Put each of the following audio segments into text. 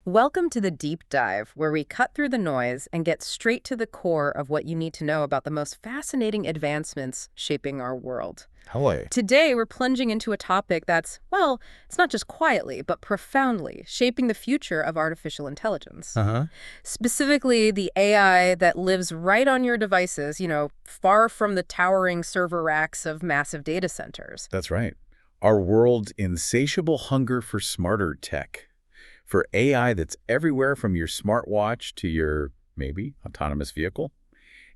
Welcome to the deep dive, where we cut through the noise and get straight to the core of what you need to know about the most fascinating advancements shaping our world. Hello. Today, we're plunging into a topic that's, well, it's not just quietly, but profoundly shaping the future of artificial intelligence. Uh-huh. Specifically, the AI that lives right on your devices, far from the towering server racks of massive data centers. That's right. Our world's insatiable hunger for smarter tech, for AI that's everywhere from your smartwatch to your, maybe, autonomous vehicle.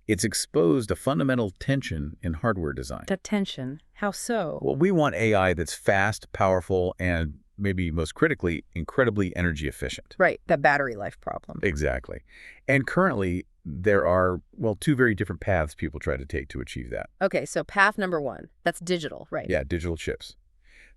It's exposed a fundamental tension in hardware design. That tension, how so? Well, we want AI that's fast, powerful, and maybe most critically, incredibly energy efficient. Right, that battery life problem. Exactly. And currently, there are, well, two very different paths people try to take to achieve that. Okay, so path number one, that's digital, right? Yeah, digital chips.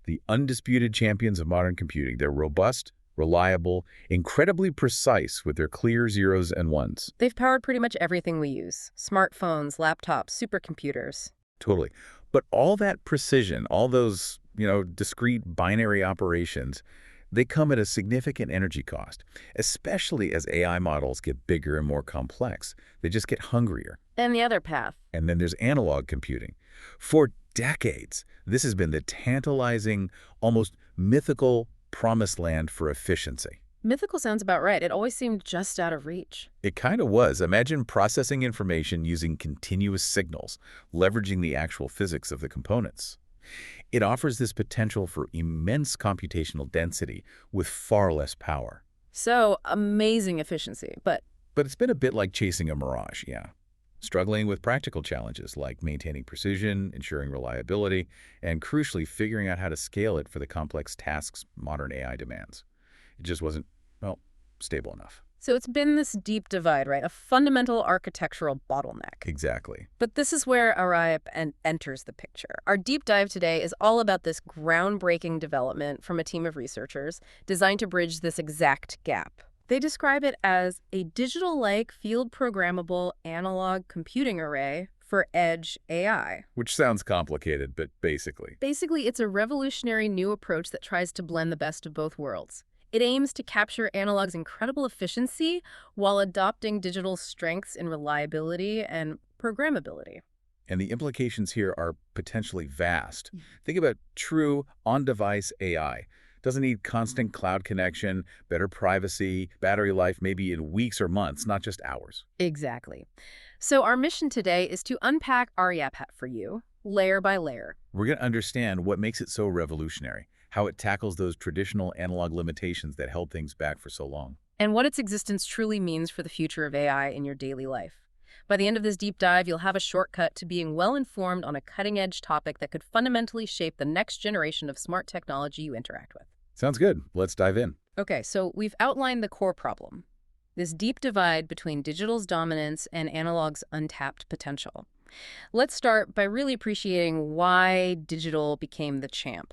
The undisputed champions of modern computing. They're robust, reliable, incredibly precise with their clear zeros and ones. They've powered pretty much everything we use. Smartphones, laptops, supercomputers. Totally. But all that precision, all those, discrete binary operations, they come at a significant energy cost, especially as AI models get bigger and more complex. They just get hungrier. And the other path. And then there's analog computing. For decades, this has been the tantalizing, almost mythical promised land for efficiency. Mythical sounds about right. It always seemed just out of reach. It kind of was. Imagine processing information using continuous signals, leveraging the actual physics of the components. It offers this potential for immense computational density with far less power. So, amazing efficiency, but it's been a bit like chasing a mirage, yeah. Struggling with practical challenges like maintaining precision, ensuring reliability, and crucially figuring out how to scale it for the complex tasks modern AI demands. It just wasn't, well, stable enough. So it's been this deep divide, right? A fundamental architectural bottleneck. Exactly. But this is where ARYABHAT enters the picture. Our deep dive today is all about this groundbreaking development from a team of researchers designed to bridge this exact gap. They describe it as a digital-like field-programmable analog computing array for edge AI. Which sounds complicated, but basically. Basically, it's a revolutionary new approach that tries to blend the best of both worlds. It aims to capture analog's incredible efficiency while adopting digital's strengths in reliability and programmability. And the implications here are potentially vast. Think about true on-device AI. Doesn't need constant cloud connection, better privacy, battery life maybe in weeks or months, not just hours. Exactly. So our mission today is to unpack ARYABHAT for you, layer by layer. We're going to understand what makes it so revolutionary, how it tackles those traditional analog limitations that held things back for so long. And what its existence truly means for the future of AI in your daily life. By the end of this deep dive, you'll have a shortcut to being well-informed on a cutting-edge topic that could fundamentally shape the next generation of smart technology you interact with. Sounds good. Let's dive in. Okay, so we've outlined the core problem, this deep divide between digital's dominance and analog's untapped potential. Let's start by really appreciating why digital became the champ.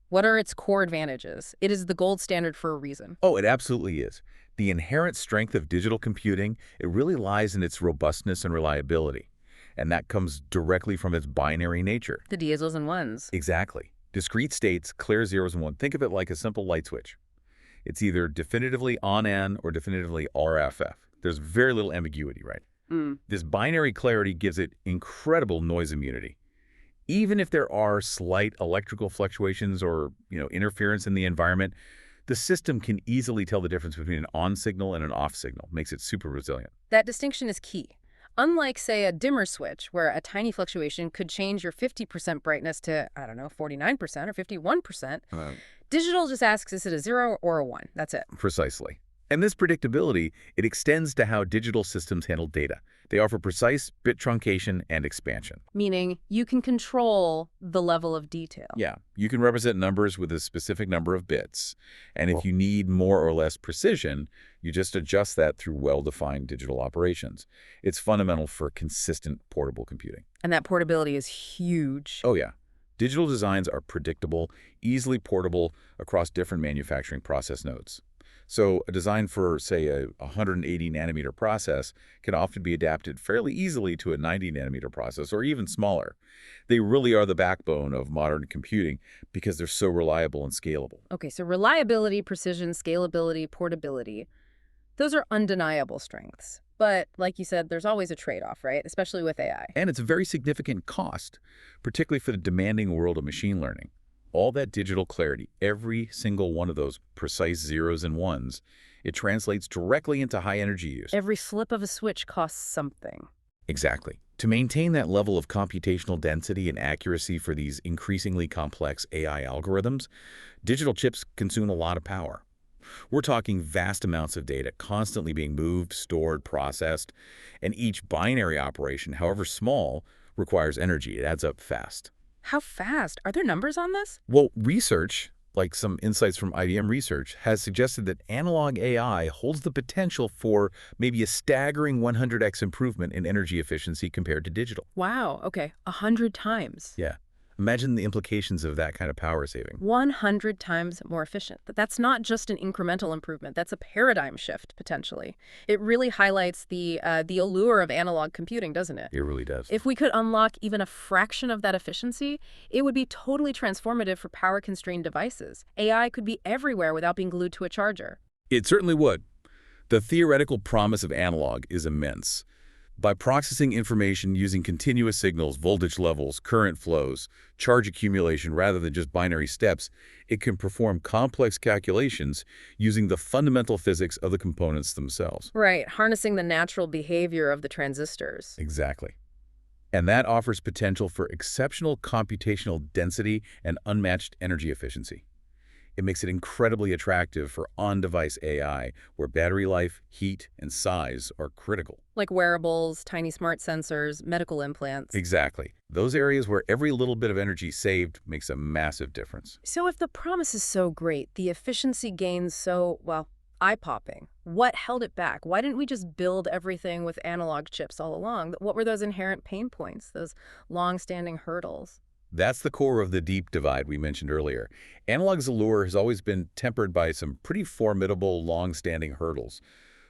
What are its core advantages? It is the gold standard for a reason. Oh, it absolutely is. The inherent strength of digital computing, it really lies in its robustness and reliability. And that comes directly from its binary nature. The zeros and ones. Exactly. Discrete states, clear zeros and ones. Think of it like a simple light switch. It's either definitively on-N or definitively RFF. There's very little ambiguity, right? This binary clarity gives it incredible noise immunity. Even if there are slight electrical fluctuations or, interference in the environment, the system can easily tell the difference between an on signal and an off signal. Makes it super resilient. That distinction is key. Unlike, say, a dimmer switch, where a tiny fluctuation could change your 50% brightness to, 49% or 51%, digital just asks, is it a 0 or a 1? That's it. Precisely. And this predictability, it extends to how digital systems handle data. They offer precise bit truncation and expansion. Meaning you can control the level of detail. Yeah, you can represent numbers with a specific number of bits. And if you need more or less precision, you just adjust that through well-defined digital operations. It's fundamental for consistent portable computing. And that portability is huge. Oh, yeah. Digital designs are predictable, easily portable across different manufacturing process nodes. So a design for, say, a 180 nanometer process can often be adapted fairly easily to a 90 nanometer process or even smaller. They really are the backbone of modern computing because they're so reliable and scalable. Okay, so reliability, precision, scalability, portability, those are undeniable strengths. But like you said, there's always a trade-off, right? Especially with AI. And it's a very significant cost, particularly for the demanding world of machine learning. All that digital clarity, every single one of those precise zeros and ones, it translates directly into high energy use. Every flip of a switch costs something. Exactly. To maintain that level of computational density and accuracy for these increasingly complex AI algorithms, digital chips consume a lot of power. We're talking vast amounts of data constantly being moved, stored, processed, and each binary operation, however small, requires energy. It adds up fast. How fast? Are there numbers on this? Well, research, like some insights from IBM research, has suggested that analog AI holds the potential for maybe a staggering 100x improvement in energy efficiency compared to digital. Wow, okay, 100 times. Yeah. Imagine the implications of that kind of power saving. 100 times more efficient. That's not just an incremental improvement. That's a paradigm shift, potentially. It really highlights the allure of analog computing, doesn't it? It really does. If we could unlock even a fraction of that efficiency, it would be totally transformative for power-constrained devices. AI could be everywhere without being glued to a charger. It certainly would. The theoretical promise of analog is immense. By processing information using continuous signals, voltage levels, current flows, charge accumulation rather than just binary steps, it can perform complex calculations using the fundamental physics of the components themselves. Right, harnessing the natural behavior of the transistors. Exactly. And that offers potential for exceptional computational density and unmatched energy efficiency. It makes it incredibly attractive for on-device AI, where battery life, heat, and size are critical. Like wearables, tiny smart sensors, medical implants. Exactly. Those areas where every little bit of energy saved makes a massive difference. So if the promise is so great, the efficiency gains so, well, eye-popping, what held it back? Why didn't we just build everything with analog chips all along? What were those inherent pain points, those long-standing hurdles? That's the core of the deep divide we mentioned earlier. Analog's allure has always been tempered by some pretty formidable, long-standing hurdles.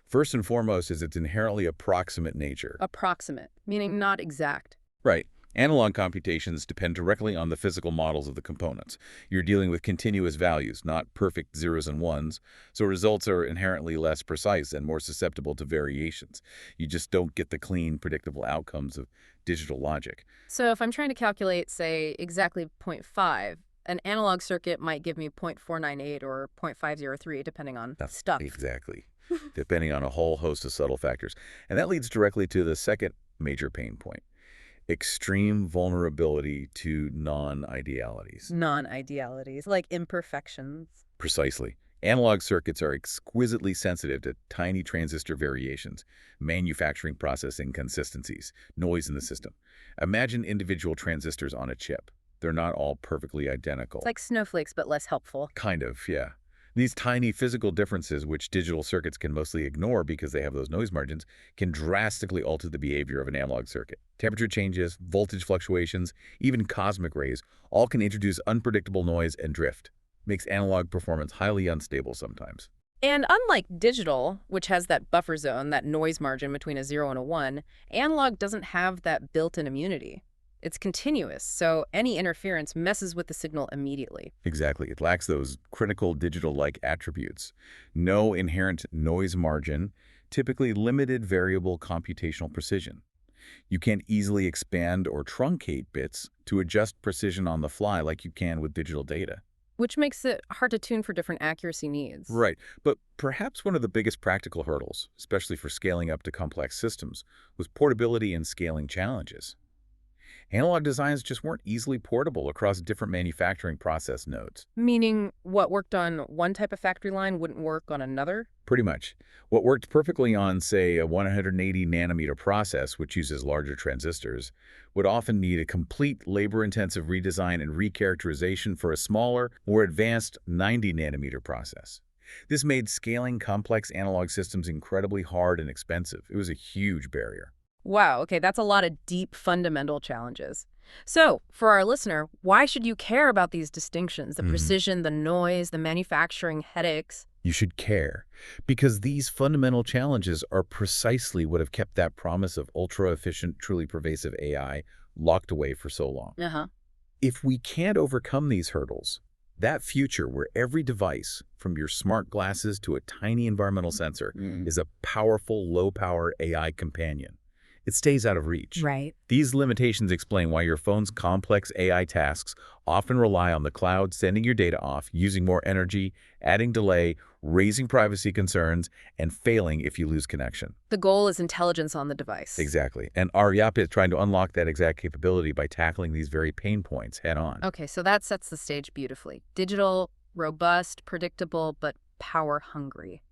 First and foremost is its inherently approximate nature. Approximate, meaning not exact. Right. Analog computations depend directly on the physical models of the components. You're dealing with continuous values, not perfect zeros and ones, so results are inherently less precise and more susceptible to variations. You just don't get the clean, predictable outcomes of digital logic. So if I'm trying to calculate, say, exactly zero point 0.5, an analog circuit might give me 0.498 or 0.503, depending on stuff. Exactly. Depending on a whole host of subtle factors. And that leads directly to the second major pain point. Extreme vulnerability to non-idealities. Non-idealities, like imperfections. Precisely. Analog circuits are exquisitely sensitive to tiny transistor variations, manufacturing process inconsistencies, noise in the system. Imagine individual transistors on a chip. They're not all perfectly identical. It's like snowflakes, but less helpful. Kind of, yeah. These tiny physical differences, which digital circuits can mostly ignore because they have those noise margins, can drastically alter the behavior of an analog circuit. Temperature changes, voltage fluctuations, even cosmic rays, all can introduce unpredictable noise and drift. Makes analog performance highly unstable sometimes. And unlike digital, which has that buffer zone, that noise margin between a 0 and a 1, analog doesn't have that built-in immunity. It's continuous, so any interference messes with the signal immediately. Exactly. It lacks those critical digital-like attributes. No inherent noise margin, typically limited variable computational precision. You can't easily expand or truncate bits to adjust precision on the fly like you can with digital data. Which makes it hard to tune for different accuracy needs. Right. But perhaps one of the biggest practical hurdles, especially for scaling up to complex systems, was portability and scaling challenges. Analog designs just weren't easily portable across different manufacturing process nodes. Meaning what worked on one type of factory line wouldn't work on another? Pretty much. What worked perfectly on, say, a 180 nanometer process, which uses larger transistors, would often need a complete labor-intensive redesign and recharacterization for a smaller, more advanced 90 nanometer process. This made scaling complex analog systems incredibly hard and expensive. It was a huge barrier. Wow, okay, that's a lot of deep fundamental challenges. So, for our listener, why should you care about these distinctions, the precision, the noise, the manufacturing headaches? You should care, because these fundamental challenges are precisely what have kept that promise of ultra-efficient, truly pervasive AI locked away for so long. Uh-huh. If we can't overcome these hurdles, that future where every device, from your smart glasses to a tiny environmental sensor, is a powerful, low-power AI companion, it stays out of reach. Right. These limitations explain why your phone's complex AI tasks often rely on the cloud sending your data off, using more energy, adding delay, raising privacy concerns, and failing if you lose connection. The goal is intelligence on the device. Exactly. And ARYABHAT is trying to unlock that exact capability by tackling these very pain points head on. Okay, so that sets the stage beautifully. Digital, robust, predictable, but power hungry.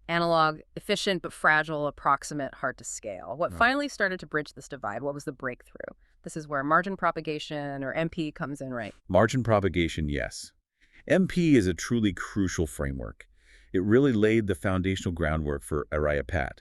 Analog, efficient but fragile, approximate, hard to scale. What finally started to bridge this divide? What was the breakthrough? This is where margin propagation, or MP, comes in, right? Margin propagation, yes. MP is a truly crucial framework. It really laid the foundational groundwork for ARYABHAT.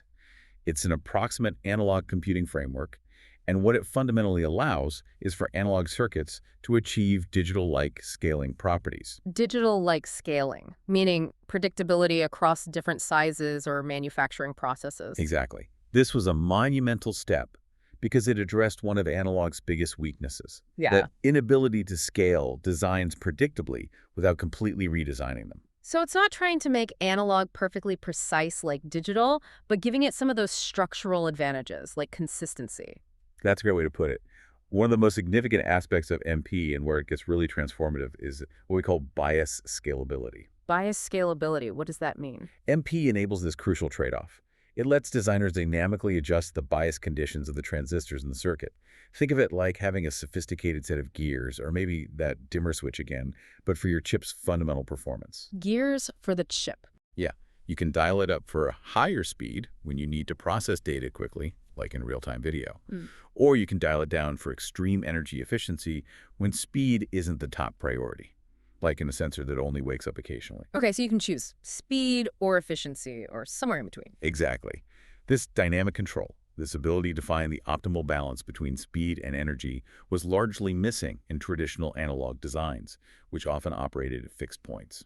It's an approximate analog computing framework, and what it fundamentally allows is for analog circuits to achieve digital-like scaling properties. Digital-like scaling, meaning predictability across different sizes or manufacturing processes. Exactly. This was a monumental step because it addressed one of analog's biggest weaknesses, the inability to scale designs predictably without completely redesigning them. So it's not trying to make analog perfectly precise like digital, but giving it some of those structural advantages, like consistency. That's a great way to put it. One of the most significant aspects of MP and where it gets really transformative is what we call bias scalability. Bias scalability, what does that mean? MP enables this crucial trade-off. It lets designers dynamically adjust the bias conditions of the transistors in the circuit. Think of it like having a sophisticated set of gears, or maybe that dimmer switch again, but for your chip's fundamental performance. Gears for the chip. Yeah, you can dial it up for a higher speed when you need to process data quickly, like in real-time video. Or you can dial it down for extreme energy efficiency when speed isn't the top priority, like in a sensor that only wakes up occasionally. Okay, so you can choose speed or efficiency or somewhere in between. Exactly. This dynamic control, this ability to find the optimal balance between speed and energy, was largely missing in traditional analog designs, which often operated at fixed points.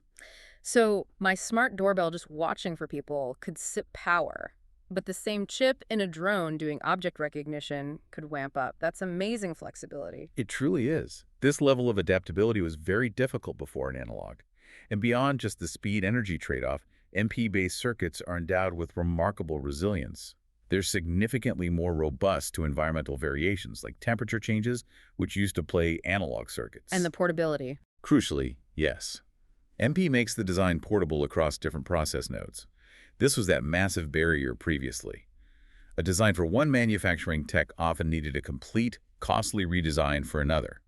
So my smart doorbell just watching for people could sip power, but the same chip in a drone doing object recognition could wamp up. That's amazing flexibility. It truly is. This level of adaptability was very difficult before in analog. And beyond just the speed-energy trade-off, MP-based circuits are endowed with remarkable resilience. They're significantly more robust to environmental variations like temperature changes, which used to plague analog circuits. And the portability. Crucially, yes. MP makes the design portable across different process nodes. This was that massive barrier previously. A design for one manufacturing tech often needed a complete, costly redesign for another.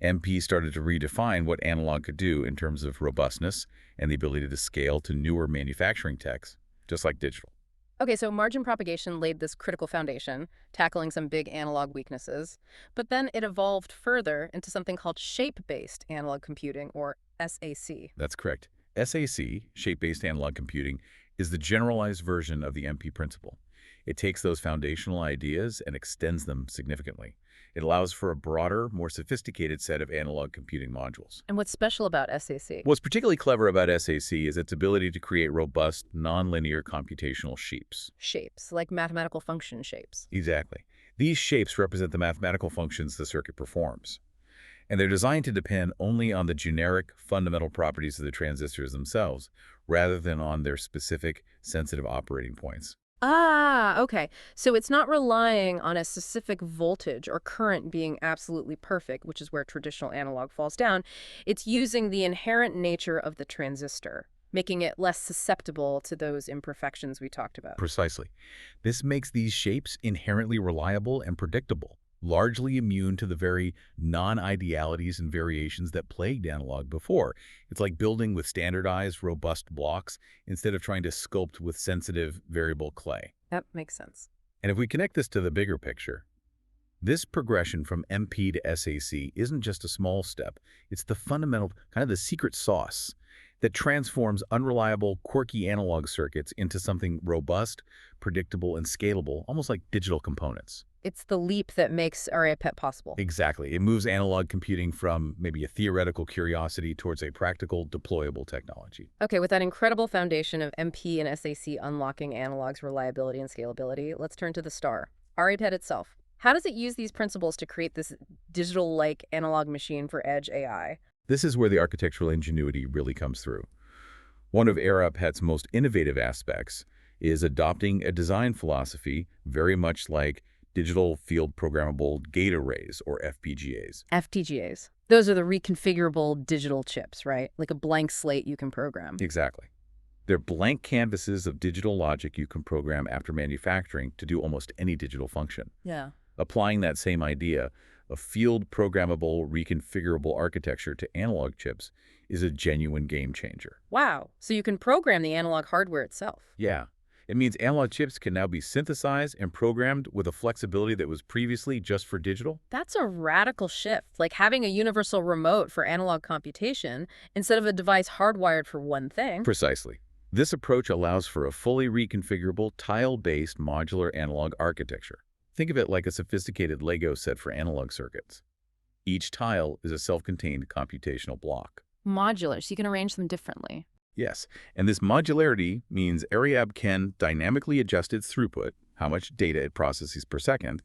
MP started to redefine what analog could do in terms of robustness and the ability to scale to newer manufacturing techs, just like digital. Okay, so margin propagation laid this critical foundation, tackling some big analog weaknesses, but then it evolved further into something called shape-based analog computing, or SAC. That's correct. SAC, shape-based analog computing, is the generalized version of the MP principle. It takes those foundational ideas and extends them significantly. It allows for a broader, more sophisticated set of analog computing modules. And what's special about SAC? What's particularly clever about SAC is its ability to create robust, nonlinear computational shapes. Shapes, like mathematical function shapes. Exactly. These shapes represent the mathematical functions the circuit performs. And they're designed to depend only on the generic, fundamental properties of the transistors themselves, rather than on their specific, sensitive operating points. Ah, okay. So it's not relying on a specific voltage or current being absolutely perfect, which is where traditional analog falls down. It's using the inherent nature of the transistor, making it less susceptible to those imperfections we talked about. Precisely. This makes these shapes inherently reliable and predictable, largely immune to the very non-idealities and variations that plagued analog before. It's like building with standardized, robust blocks instead of trying to sculpt with sensitive, variable clay. That makes sense. And if we connect this to the bigger picture, this progression from MP to SAC isn't just a small step. It's the fundamental, kind of the secret sauce that transforms unreliable, quirky analog circuits into something robust, predictable, and scalable, almost like digital components. It's the leap that makes ARYABHAT possible. Exactly. It moves analog computing from maybe a theoretical curiosity towards a practical, deployable technology. Okay, with that incredible foundation of MP and SAC unlocking analog's reliability and scalability, let's turn to the star, ARYABHAT itself. How does it use these principles to create this digital-like analog machine for edge AI? This is where the architectural ingenuity really comes through. One of ARYABHAT's most innovative aspects is adopting a design philosophy very much like digital field programmable gate arrays, or FPGAs. FPGAs. Those are the reconfigurable digital chips, right? Like a blank slate you can program. Exactly. They're blank canvases of digital logic you can program after manufacturing to do almost any digital function. Yeah. Applying that same idea of field programmable, reconfigurable architecture to analog chips is a genuine game changer. Wow. So you can program the analog hardware itself. Yeah. It means analog chips can now be synthesized and programmed with a flexibility that was previously just for digital. That's a radical shift, like having a universal remote for analog computation instead of a device hardwired for one thing. Precisely. This approach allows for a fully reconfigurable, tile-based modular analog architecture. Think of it like a sophisticated Lego set for analog circuits. Each tile is a self-contained computational block. Modular, so you can arrange them differently. Yes, and this modularity means ARYAB can dynamically adjust its throughput, how much data it processes per second,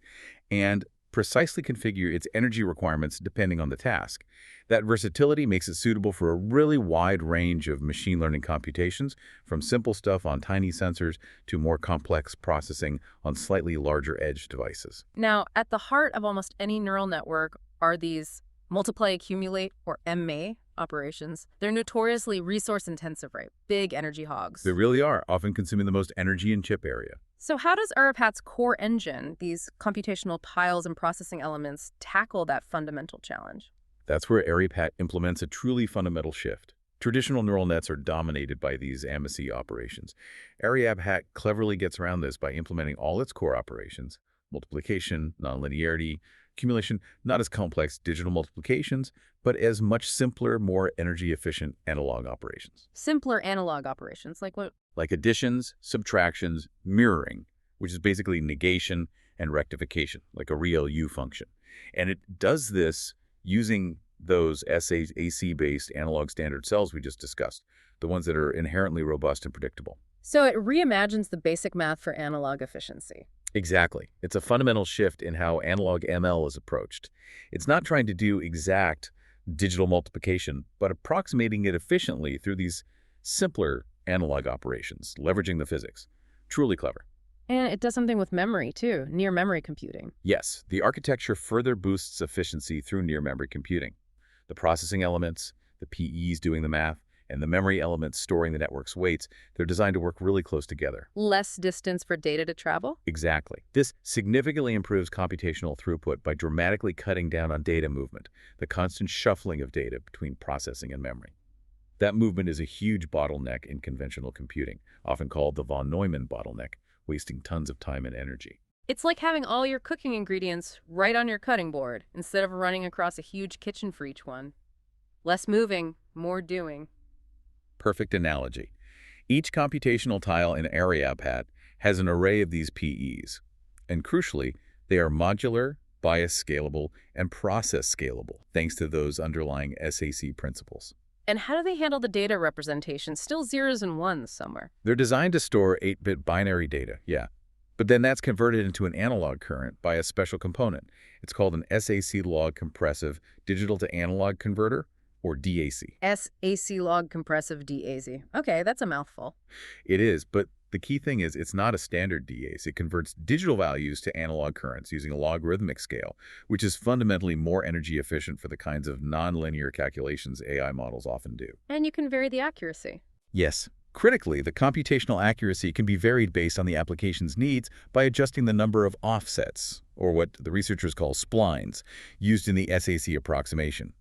and precisely configure its energy requirements depending on the task. That versatility makes it suitable for a really wide range of machine learning computations, from simple stuff on tiny sensors to more complex processing on slightly larger edge devices. Now, at the heart of almost any neural network are these multiply, accumulate, or MA operations. They're notoriously resource-intensive, right? Big energy hogs. They really are, often consuming the most energy in chip area. So how does ARYABHAT's core engine, these computational tiles and processing elements, tackle that fundamental challenge? That's where ARYABHAT implements a truly fundamental shift. Traditional neural nets are dominated by these AMSI operations. ARYABHAT cleverly gets around this by implementing all its core operations, multiplication, nonlinearity, accumulation, not as complex digital multiplications, but as much simpler, more energy-efficient analog operations. Simpler analog operations, like what? Like additions, subtractions, mirroring, which is basically negation and rectification, like a real U function. And it does this using those SAC-based analog standard cells we just discussed, the ones that are inherently robust and predictable. So it reimagines the basic math for analog efficiency. Exactly. It's a fundamental shift in how analog ML is approached. It's not trying to do exact digital multiplication, but approximating it efficiently through these simpler analog operations, leveraging the physics. Truly clever. And it does something with memory, too, near-memory computing. Yes, the architecture further boosts efficiency through near-memory computing. The processing elements, the PEs doing the math, and the memory elements storing the network's weights, they're designed to work really close together. Less distance for data to travel? Exactly. This significantly improves computational throughput by dramatically cutting down on data movement, the constant shuffling of data between processing and memory. That movement is a huge bottleneck in conventional computing, often called the von Neumann bottleneck, wasting tons of time and energy. It's like having all your cooking ingredients right on your cutting board, instead of running across a huge kitchen for each one. Less moving, more doing. Perfect analogy. Each computational tile in ARYABHAT has an array of these PEs, and crucially, they are modular, bias scalable, and process scalable, thanks to those underlying SAC principles. And how do they handle the data representation? Still zeros and ones somewhere. They're designed to store 8-bit binary data, yeah. But then that's converted into an analog current by a special component. It's called an SAC log compressive digital to analog converter, or DAC. SAC log compressive DAC. Okay, that's a mouthful. It is, but the key thing is it's not a standard DAC. It converts digital values to analog currents using a logarithmic scale, which is fundamentally more energy efficient for the kinds of nonlinear calculations AI models often do. And you can vary the accuracy. Yes. Critically, the computational accuracy can be varied based on the application's needs by adjusting the number of offsets, or what the researchers call splines, used in the SAC approximation.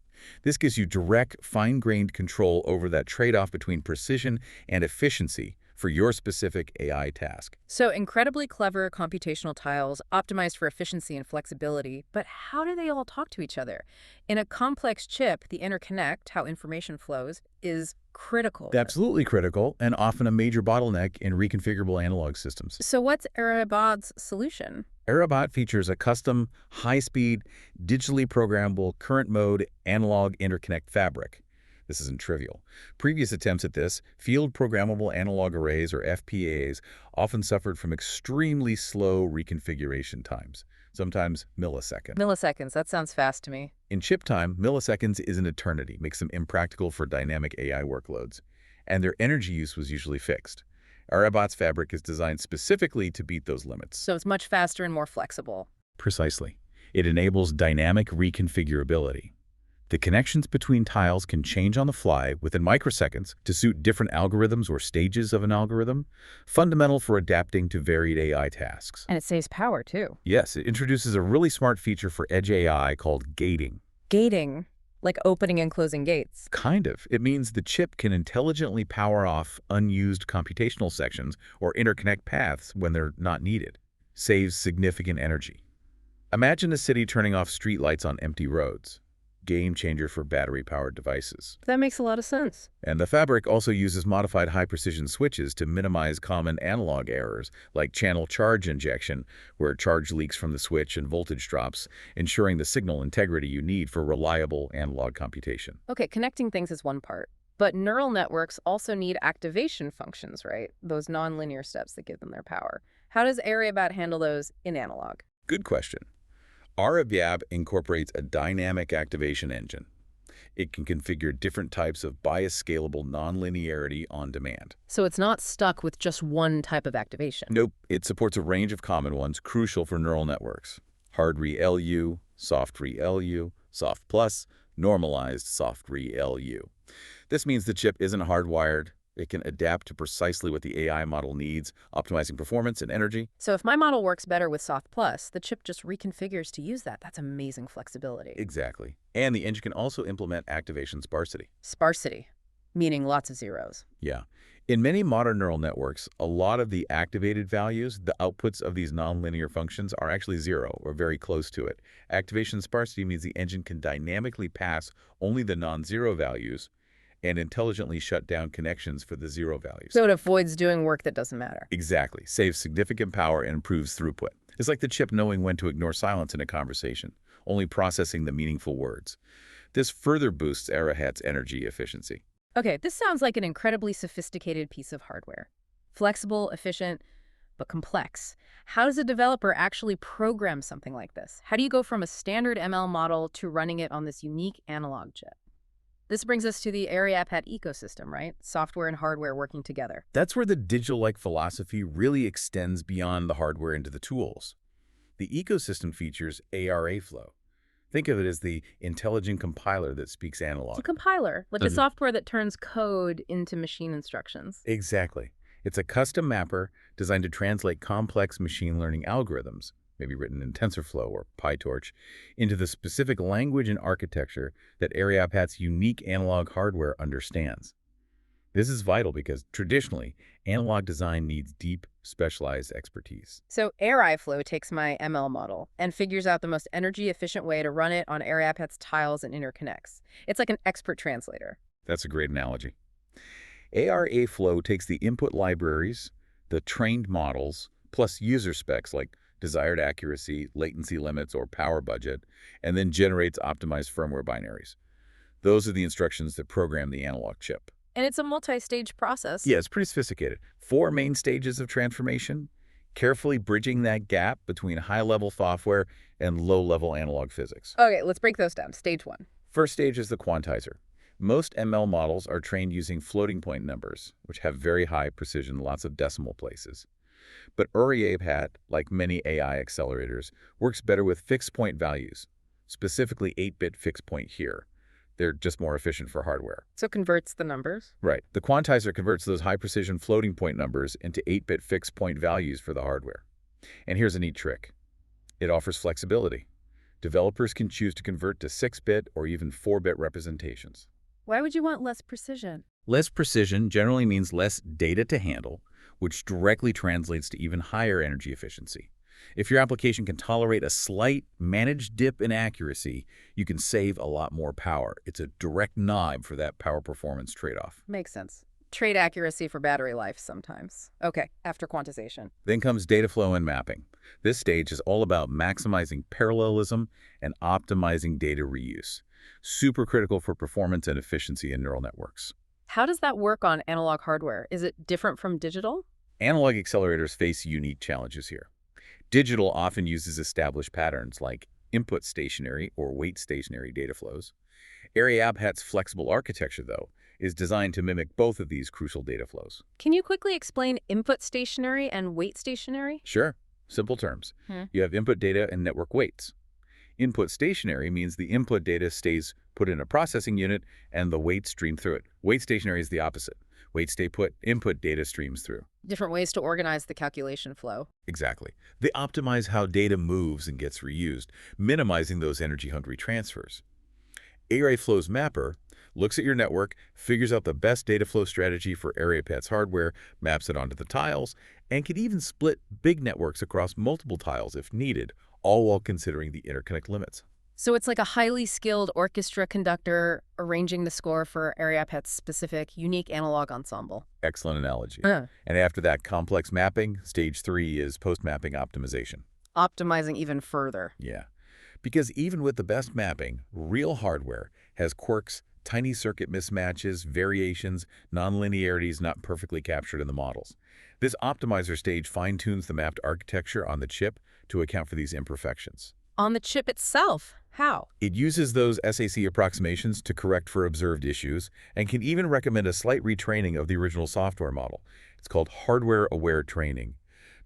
This gives you direct, fine-grained control over that trade-off between precision and efficiency for your specific AI task. So incredibly clever computational tiles optimized for efficiency and flexibility, but how do they all talk to each other? In a complex chip, the interconnect, how information flows, is critical. Absolutely critical, and often a major bottleneck in reconfigurable analog systems. So what's ARYABHAT's solution? ARYABHAT features a custom, high-speed, digitally programmable current-mode analog interconnect fabric. This isn't trivial. Previous attempts at this, field programmable analog arrays or FPAs, often suffered from extremely slow reconfiguration times, sometimes milliseconds. Milliseconds, that sounds fast to me. In chip time, milliseconds is an eternity, makes them impractical for dynamic AI workloads, and their energy use was usually fixed. ARYABHAT's fabric is designed specifically to beat those limits. So it's much faster and more flexible. Precisely. It enables dynamic reconfigurability. The connections between tiles can change on the fly within microseconds to suit different algorithms or stages of an algorithm, fundamental for adapting to varied AI tasks. And it saves power, too. Yes, it introduces a really smart feature for edge AI called gating. Gating, like opening and closing gates. Kind of. It means the chip can intelligently power off unused computational sections or interconnect paths when they're not needed. Saves significant energy. Imagine a city turning off streetlights on empty roads. Game changer for battery-powered devices. That makes a lot of sense. And the fabric also uses modified high-precision switches to minimize common analog errors, like channel charge injection, where charge leaks from the switch and voltage drops, ensuring the signal integrity you need for reliable analog computation. Okay, connecting things is one part. But neural networks also need activation functions, right? Those nonlinear steps that give them their power. How does ARYABHAT handle those in analog? Good question. ARYABHAT incorporates a dynamic activation engine. It can configure different types of bias-scalable nonlinearity on demand. So it's not stuck with just one type of activation. Nope, it supports a range of common ones crucial for neural networks. Hard re-LU, soft re-LU, soft plus, normalized soft re-LU. This means the chip isn't hardwired. It can adapt to precisely what the AI model needs, optimizing performance and energy. So if my model works better with Soft Plus, the chip just reconfigures to use that. That's amazing flexibility. Exactly. And the engine can also implement activation sparsity. Sparsity, meaning lots of zeros. Yeah. In many modern neural networks, a lot of the activated values, the outputs of these nonlinear functions, are actually zero or very close to it. Activation sparsity means the engine can dynamically pass only the non-zero values and intelligently shut down connections for the zero values. So it avoids doing work that doesn't matter. Exactly. Saves significant power and improves throughput. It's like the chip knowing when to ignore silence in a conversation, only processing the meaningful words. This further boosts ARYABHAT's energy efficiency. Okay, this sounds like an incredibly sophisticated piece of hardware. Flexible, efficient, but complex. How does a developer actually program something like this? How do you go from a standard ML model to running it on this unique analog chip? This brings us to the ARYABHAT ecosystem, right? Software and hardware working together. That's where the digital-like philosophy really extends beyond the hardware into the tools. The ecosystem features ARYAFlow. Think of it as the intelligent compiler that speaks analog. It's a compiler, like a software that turns code into machine instructions. Exactly. It's a custom mapper designed to translate complex machine learning algorithms, maybe written in TensorFlow or PyTorch, into the specific language and architecture that ARYABHAT's unique analog hardware understands. This is vital because, traditionally, analog design needs deep, specialized expertise. So ARYAFlow takes my ML model and figures out the most energy-efficient way to run it on ARYABHAT's tiles and interconnects. It's like an expert translator. That's a great analogy. ARYAFlow takes the input libraries, the trained models, plus user specs like desired accuracy, latency limits, or power budget, and then generates optimized firmware binaries. Those are the instructions that program the analog chip. And it's a multi-stage process. Yeah, it's pretty sophisticated. 4 main stages of transformation, carefully bridging that gap between high-level software and low-level analog physics. Okay, let's break those down. Stage 1. First stage is the quantizer. Most ML models are trained using floating point numbers, which have very high precision, lots of decimal places. But ARYABHAT, like many AI accelerators, works better with fixed point values, specifically 8-bit fixed point here. They're just more efficient for hardware. So converts the numbers? Right. The quantizer converts those high-precision floating point numbers into 8-bit fixed point values for the hardware. And here's a neat trick. It offers flexibility. Developers can choose to convert to 6-bit or even 4-bit representations. Why would you want less precision? Less precision generally means less data to handle, which directly translates to even higher energy efficiency. If your application can tolerate a slight managed dip in accuracy, you can save a lot more power. It's a direct knob for that power performance trade-off. Makes sense. trade accuracy for battery life sometimes. Okay, after quantization. Then comes data flow and mapping. This stage is all about maximizing parallelism and optimizing data reuse. Super critical for performance and efficiency in neural networks. How does that work on analog hardware? Is it different from digital? Analog accelerators face unique challenges here. Digital often uses established patterns like input stationary or wait stationary data flows. ARYABHAT's flexible architecture, though, is designed to mimic both of these crucial data flows. Can you quickly explain input stationary and wait stationary? Sure. Simple terms. You have input data and network weights. Input stationary means the input data stays put in a processing unit and the weights stream through it. Wait stationary is the opposite. Weights stay put, input data streams through. Different ways to organize the calculation flow. Exactly. They optimize how data moves and gets reused, minimizing those energy-hungry transfers. ARYFlow's mapper looks at your network, figures out the best data flow strategy for ARYABHAT's hardware, maps it onto the tiles, and can even split big networks across multiple tiles if needed, all while considering the interconnect limits. So it's like a highly skilled orchestra conductor arranging the score for ARYABHAT's specific, unique analog ensemble. Excellent analogy. And after that complex mapping, stage 3 is post-mapping optimization. Optimizing even further. Yeah. Because even with the best mapping, real hardware has quirks, tiny circuit mismatches, variations, nonlinearities not perfectly captured in the models. This optimizer stage fine-tunes the mapped architecture on the chip to account for these imperfections. On the chip itself? How? It uses those SAC approximations to correct for observed issues and can even recommend a slight retraining of the original software model. It's called hardware-aware training.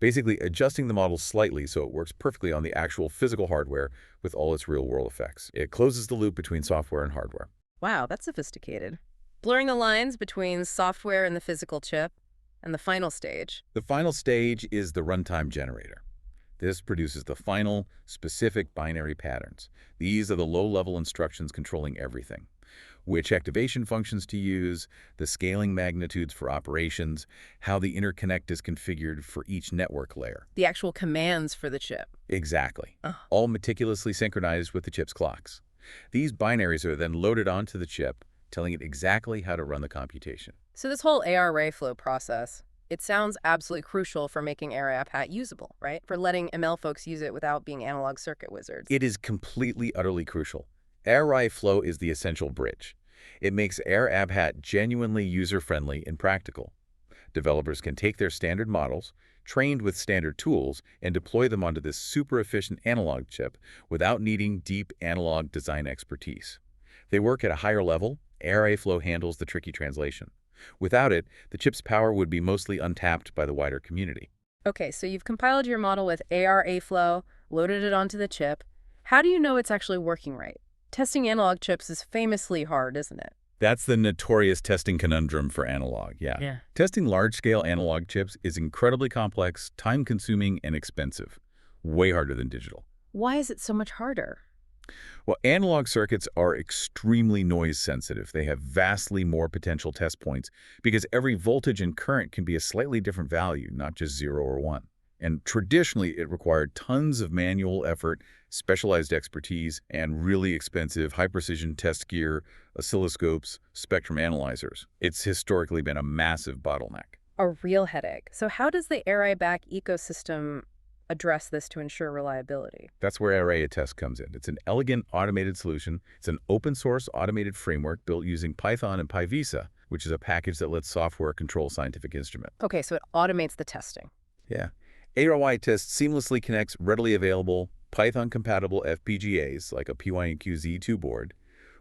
Basically adjusting the model slightly so it works perfectly on the actual physical hardware with all its real-world effects. It closes the loop between software and hardware. Wow, that's sophisticated. Blurring the lines between software and the physical chip, and the final stage. The final stage is the runtime generator. This produces the final, specific binary patterns. These are the low-level instructions controlling everything. Which activation functions to use, the scaling magnitudes for operations, how the interconnect is configured for each network layer. The actual commands for the chip. Exactly. All meticulously synchronized with the chip's clocks. These binaries are then loaded onto the chip, telling it exactly how to run the computation. So this whole ARYFlow process, it sounds absolutely crucial for making ARYABHAT usable, right? For letting ML folks use it without being analog circuit wizards. It is completely, utterly crucial. ARYFlow is the essential bridge. It makes ARYABHAT genuinely user-friendly and practical. Developers can take their standard models, trained with standard tools, and deploy them onto this super-efficient analog chip without needing deep analog design expertise. They work at a higher level. ARYFlow handles the tricky translation. Without it, the chip's power would be mostly untapped by the wider community. Okay, so you've compiled your model with ARYFlow, loaded it onto the chip. How do you know it's actually working right? Testing analog chips is famously hard, isn't it? That's the notorious testing conundrum for analog, yeah. Testing large-scale analog chips is incredibly complex, time-consuming, and expensive. Way harder than digital. Why is it so much harder? Well, analog circuits are extremely noise-sensitive. They have vastly more potential test points because every voltage and current can be a slightly different value, not just 0 or 1. And traditionally, it required tons of manual effort, specialized expertise, and really expensive high-precision test gear, oscilloscopes, spectrum analyzers. It's historically been a massive bottleneck. A real headache. So how does the ARYABHAT ecosystem address this to ensure reliability? That's where ARYATest comes in. It's an elegant automated solution. It's an open-source automated framework built using Python and PyVisa, which is a package that lets software control scientific instruments. Okay, so it automates the testing. Yeah. ARYATest seamlessly connects readily available Python-compatible FPGAs, like a PYNQ-Z2 board,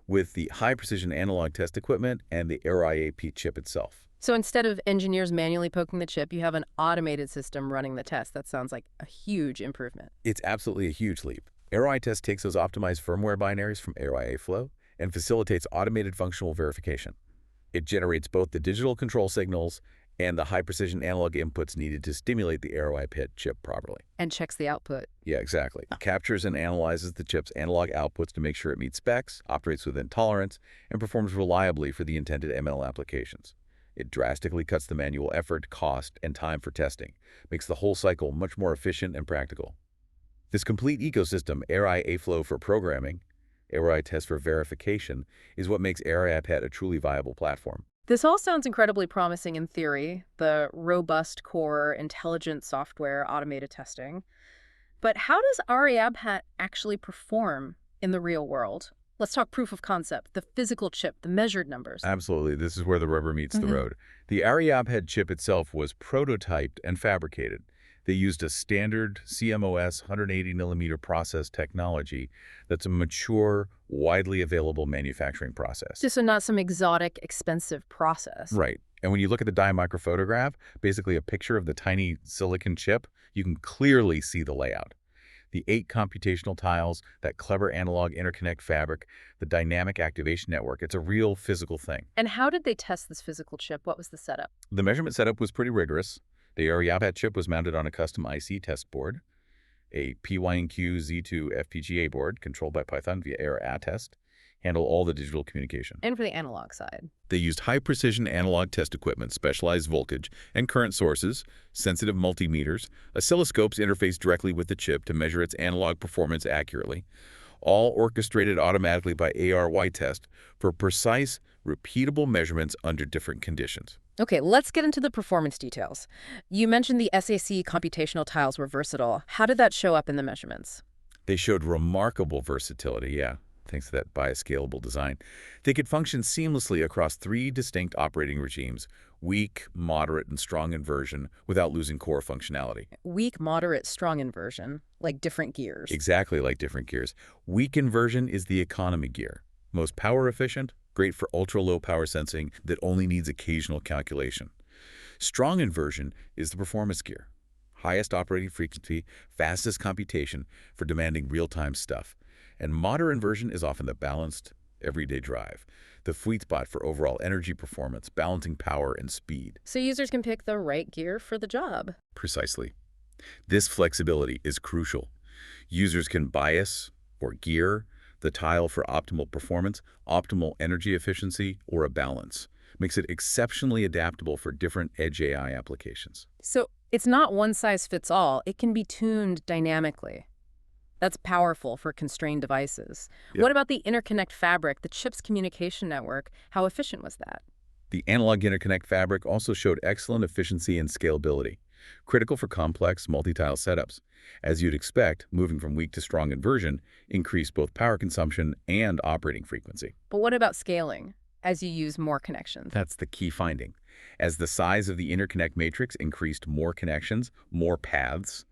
with the high-precision analog test equipment and the ARYAP chip itself. So instead of engineers manually poking the chip, you have an automated system running the test. That sounds like a huge improvement. It's absolutely a huge leap. ARYATest takes those optimized firmware binaries from ARYAFlow and facilitates automated functional verification. It generates both the digital control signals and the high-precision analog inputs needed to stimulate the ARYAP chip properly. And checks the output. Yeah, exactly. Captures and analyzes the chip's analog outputs to make sure it meets specs, operates within tolerance, and performs reliably for the intended ML applications. It drastically cuts the manual effort, cost, and time for testing, makes the whole cycle much more efficient and practical. This complete ecosystem, ARYAFlow for programming, ARYATest for verification, is what makes ARYABHAT a truly viable platform. This all sounds incredibly promising in theory, the robust core, intelligent software, automated testing. But how does ARYABHAT actually perform in the real world? Let's talk proof of concept, the physical chip, the measured numbers. Absolutely. This is where the rubber meets the Hmm. road. The ARYABHAT chip itself was prototyped and fabricated. They used a standard CMOS 180mm process technology that's a mature, widely available manufacturing process. Just so not some exotic, expensive process. Right. And when you look at the dye microphotograph, basically a picture of the tiny silicon chip, you can clearly see the layout. The 8 computational tiles, that clever analog interconnect fabric, the dynamic activation network, it's a real physical thing. And how did they test this physical chip? What was the setup? The measurement setup was pretty rigorous. The ARYABHAT chip was mounted on a custom IC test board, a PYNQ Z2 FPGA board controlled by Python via ARYATest, handle all the digital communication. And for the analog side. They used high-precision analog test equipment, specialized voltage and current sources, sensitive multimeters, oscilloscopes interfaced directly with the chip to measure its analog performance accurately, all orchestrated automatically by ARYTest for precise, repeatable measurements under different conditions. Okay, let's get into the performance details. You mentioned the SAC computational tiles were versatile. How did that show up in the measurements? They showed remarkable versatility, yeah, thanks to that bias-scalable design. They could function seamlessly across 3 distinct operating regimes, weak, moderate, and strong inversion, without losing core functionality. Weak, moderate, strong inversion, like different gears. Exactly like different gears. Weak inversion is the economy gear. Most power efficient, great for ultra-low power sensing that only needs occasional calculation. Strong inversion is the performance gear. Highest operating frequency, fastest computation for demanding real-time stuff. And moderate inversion is often the balanced, everyday drive, the sweet spot for overall energy performance, balancing power and speed. So users can pick the right gear for the job. Precisely. This flexibility is crucial. Users can bias or gear the tile for optimal performance, optimal energy efficiency, or a balance. Makes it exceptionally adaptable for different edge AI applications. So it's not one size fits all. It can be tuned dynamically. That's powerful for constrained devices. Yep. What about the interconnect fabric, the chip's communication network? How efficient was that? The analog interconnect fabric also showed excellent efficiency and scalability, critical for complex multi-tile setups. As you'd expect, moving from weak to strong inversion increased both power consumption and operating frequency. But what about scaling as you use more connections? That's the key finding. As the size of the interconnect matrix increased, more connections, more paths,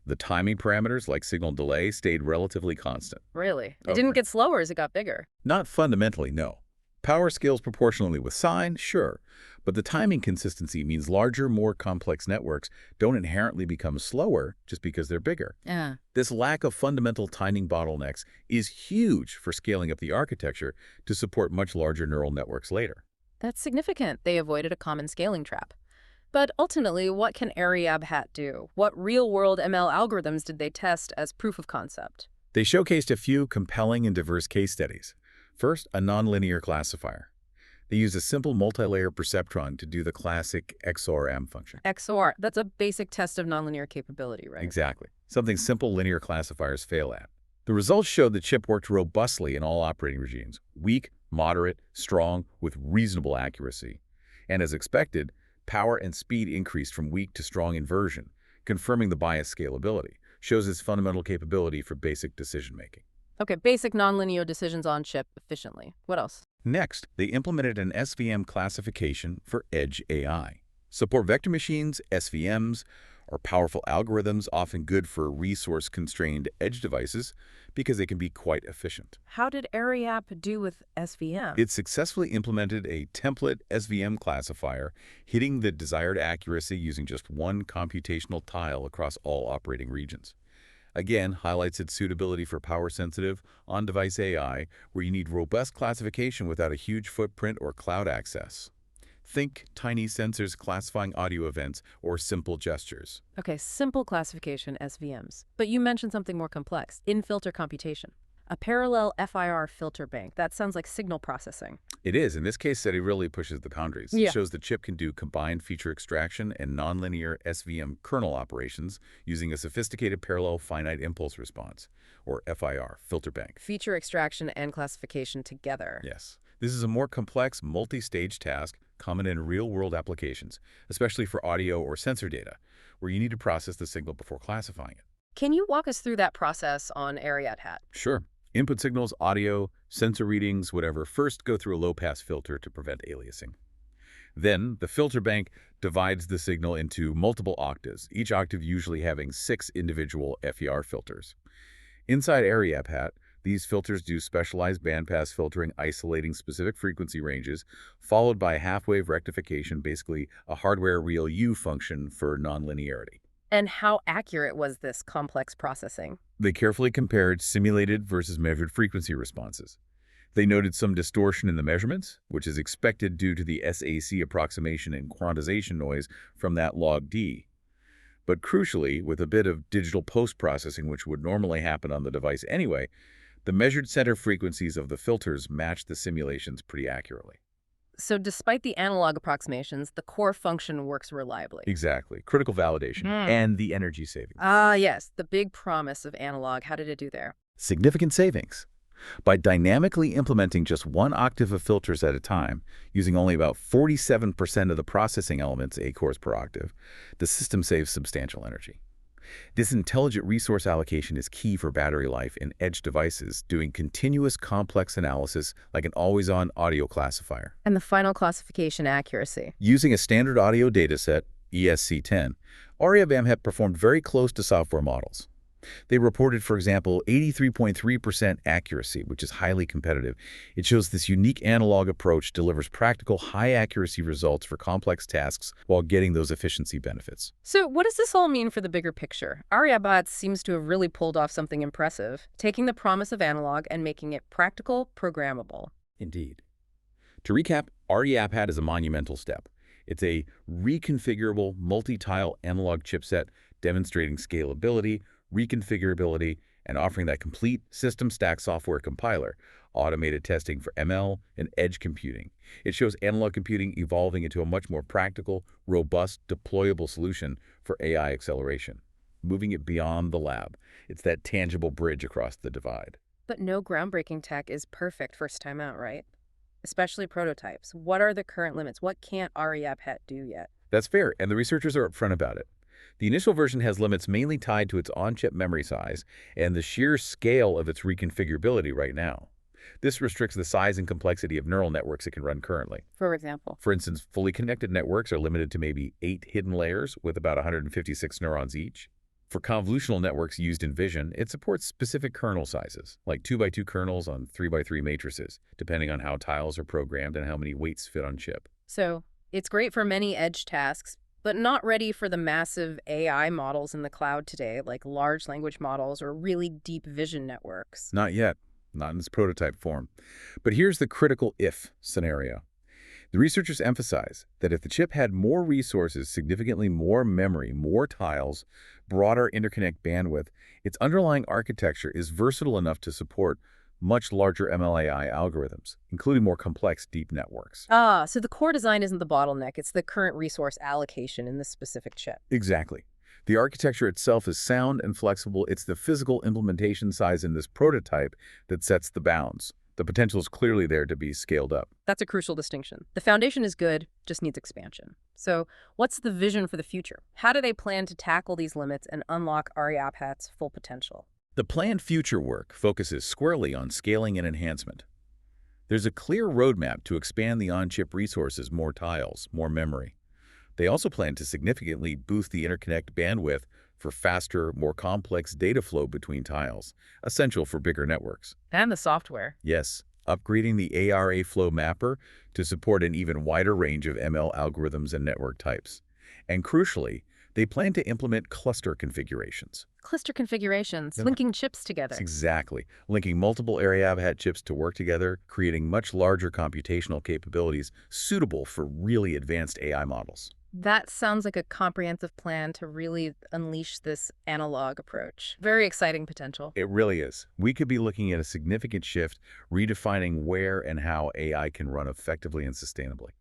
the timing parameters like signal delay stayed relatively constant. Really? It Okay. didn't get slower as it got bigger. Not fundamentally, no. Power scales proportionally with sign, sure, but the timing consistency means larger, more complex networks don't inherently become slower just because they're bigger. Yeah. This lack of fundamental timing bottlenecks is huge for scaling up the architecture to support much larger neural networks later. That's significant. They avoided a common scaling trap. But ultimately, what can ARYABHAT do? What real-world ML algorithms did they test as proof of concept? They showcased a few compelling and diverse case studies. First, a nonlinear classifier. They used a simple multi-layer perceptron to do the classic XOR-M function. XOR, that's a basic test of nonlinear capability, right? Exactly. Something simple linear classifiers fail at. The results showed the chip worked robustly in all operating regimes, weak, moderate, strong, with reasonable accuracy. And as expected, power and speed increased from weak to strong inversion, confirming the bias scalability, shows its fundamental capability for basic decision-making. Okay, basic nonlinear decisions on chip efficiently. What else? Next, they implemented an SVM classification for edge AI. Support vector machines, SVMs, are powerful algorithms often good for resource-constrained edge devices because they can be quite efficient. How did ARYAP do with SVM? It successfully implemented a template SVM classifier, hitting the desired accuracy using just one computational tile across all operating regions. Again, highlights its suitability for power-sensitive, on-device AI, where you need robust classification without a huge footprint or cloud access. Think tiny sensors classifying audio events or simple gestures. Okay, simple classification, SVMs. But you mentioned something more complex, in-filter computation. A parallel FIR filter bank. That sounds like signal processing. It is. In this case study, really pushes the boundaries. Yeah. It shows the chip can do combined feature extraction and nonlinear SVM kernel operations using a sophisticated parallel finite impulse response, or FIR, filter bank. Feature extraction and classification together. Yes. This is a more complex, multi-stage task common in real-world applications, especially for audio or sensor data, where you need to process the signal before classifying it. Can you walk us through that process on ARYABHAT? Sure. Input signals, audio, sensor readings, whatever, first go through a low-pass filter to prevent aliasing. Then, the filter bank divides the signal into multiple octaves, each octave usually having 6 individual FER filters. Inside ARYABHAT, these filters do specialized bandpass filtering, isolating specific frequency ranges, followed by half-wave rectification, basically a hardware real U function for nonlinearity. And how accurate was this complex processing? They carefully compared simulated versus measured frequency responses. They noted some distortion in the measurements, which is expected due to the SAC approximation and quantization noise from that log D. But crucially, with a bit of digital post-processing which would normally happen on the device anyway, the measured center frequencies of the filters matched the simulations pretty accurately. So despite the analog approximations, the core function works reliably. Exactly. Critical validation and the energy savings. Ah, yes, the big promise of analog. How did it do there? Significant savings. By dynamically implementing just one octave of filters at a time, using only about 47% of the processing elements, 8 cores per octave, the system saves substantial energy. This intelligent resource allocation is key for battery life in edge devices doing continuous complex analysis like an always-on audio classifier. And the final classification accuracy. Using a standard audio dataset, ESC10, ARYABHAT performed very close to software models. They reported, for example, 83.3% accuracy, which is highly competitive. It shows this unique analog approach delivers practical, high-accuracy results for complex tasks while getting those efficiency benefits. So what does this all mean for the bigger picture? ARYABHAT seems to have really pulled off something impressive, taking the promise of analog and making it practical, programmable. Indeed. To recap, ARYABHAT is a monumental step. It's a reconfigurable, multi-tile analog chipset demonstrating scalability, reconfigurability, and offering that complete system stack software compiler, automated testing for ML, and edge computing. It shows analog computing evolving into a much more practical, robust, deployable solution for AI acceleration, moving it beyond the lab. It's that tangible bridge across the divide. But no groundbreaking tech is perfect first time out, right? Especially prototypes. What are the current limits? What can't ARYABHAT do yet? That's fair, and the researchers are upfront about it. The initial version has limits mainly tied to its on-chip memory size and the sheer scale of its reconfigurability right now. This restricts the size and complexity of neural networks it can run currently. For example? For instance, fully connected networks are limited to maybe 8 hidden layers with about 156 neurons each. For convolutional networks used in vision, it supports specific kernel sizes, like 2x2 kernels on 3x3 matrices, depending on how tiles are programmed and how many weights fit on chip. So it's great for many edge tasks, but not ready for the massive AI models in the cloud today, like large language models or really deep vision networks. Not yet, not in its prototype form. But here's the critical if scenario. The researchers emphasize that if the chip had more resources, significantly more memory, more tiles, broader interconnect bandwidth, its underlying architecture is versatile enough to support much larger MLAI algorithms, including more complex deep networks. Ah, so the core design isn't the bottleneck, it's the current resource allocation in this specific chip. Exactly. The architecture itself is sound and flexible. It's the physical implementation size in this prototype that sets the bounds. The potential is clearly there to be scaled up. That's a crucial distinction. The foundation is good, just needs expansion. So what's the vision for the future? How do they plan to tackle these limits and unlock ARYABHAT's full potential? The planned future work focuses squarely on scaling and enhancement. There's a clear roadmap to expand the on-chip resources, more tiles, more memory. They also plan to significantly boost the interconnect bandwidth for faster, more complex data flow between tiles, essential for bigger networks. And the software. Yes, upgrading the ARA flow mapper to support an even wider range of ML algorithms and network types. And crucially, they plan to implement cluster configurations. Cluster configurations, linking chips together. Exactly. Linking multiple ARYABHAT chips to work together, creating much larger computational capabilities suitable for really advanced AI models. That sounds like a comprehensive plan to really unleash this analog approach. Very exciting potential. It really is. We could be looking at a significant shift, redefining where and how AI can run effectively and sustainably.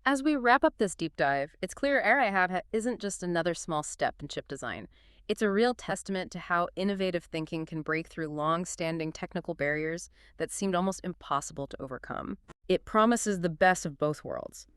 As we wrap up this deep dive, it's clear ARYABHAT isn't just another small step in chip design. It's a real testament to how innovative thinking can break through long-standing technical barriers that seemed almost impossible to overcome. It promises the best of both worlds.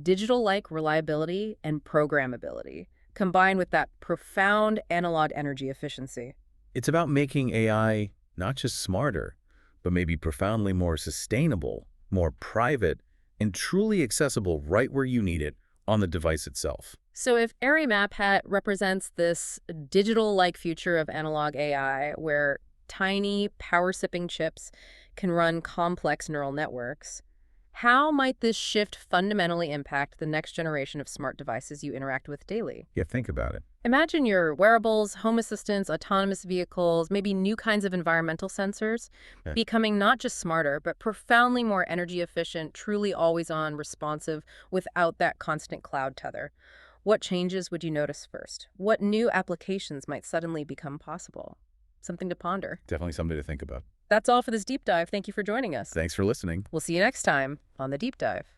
digital-like reliability and programmability, combined with that profound analog energy efficiency. It's about making AI not just smarter, but maybe profoundly more sustainable, more private, and truly accessible right where you need it on the device itself. So if ARYABHAT represents this digital-like future of analog AI, where tiny, power-sipping chips can run complex neural networks, how might this shift fundamentally impact the next generation of smart devices you interact with daily? Yeah, think about it. Imagine your wearables, home assistants, autonomous vehicles, maybe new kinds of environmental sensors, Yeah. becoming not just smarter, but profoundly more energy efficient, truly always on, responsive, without that constant cloud tether. What changes would you notice first? What new applications might suddenly become possible? Something to ponder. Definitely something to think about. That's all for this deep dive. Thank you for joining us. Thanks for listening. We'll see you next time on The Deep Dive.